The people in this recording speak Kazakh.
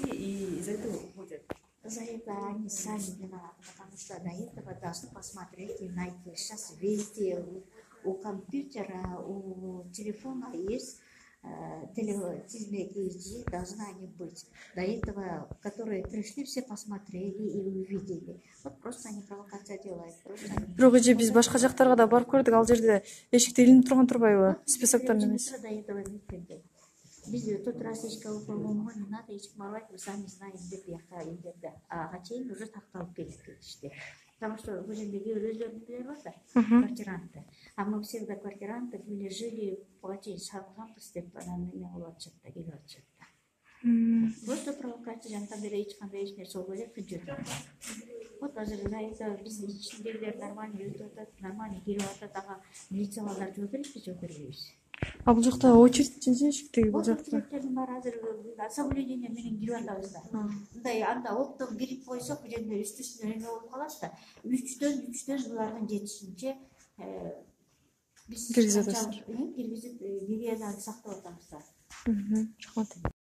И из этого уходят. За это они сами виноваты, потому что до этого должны посмотреть и найти. Сейчас везде у компьютера, у телефона есть телевидение, должны они быть. До этого, которые пришли, все посмотрели и увидели. Вот просто они провокация делают. Бирок эже биз башка жактарга да барып көрдүк, ал жерде эшикте илинип турган турбайбы? Списоктон эмес. До этого не видели. Biz тот раз ешка уколгонго не надо ешки барбайт, мы сами знаем деп яка илдерде. Ага чейин уже такталып келип кетишти. Потому что бул жердеги өздөрүнүн билери бар да, квартиранты. А мы всегда квартиранты были жили платить сабганбыз деп анан эме болуп атышат да, келип атышат да. Просто провокация жанта бере эч кандай эч нерсе болбой элек жок. Вот азыр это биздин ичиндегилер нормально өтүп атат, нормально кирип атат, ага милициялар жөө керекпи, жөө бербейбиз. А бул жакта очередь эшиктеги бул жакта. Очередтердин баары азыр соблюдение менен кирип атабыз да. Мындай анда оптом кирип койсок, бул жерде үстү-үстүнө эме болуп калат да. 3төн булардын жетишинче биз киргизип гигиенаны сактап атабыз да. Рахмат.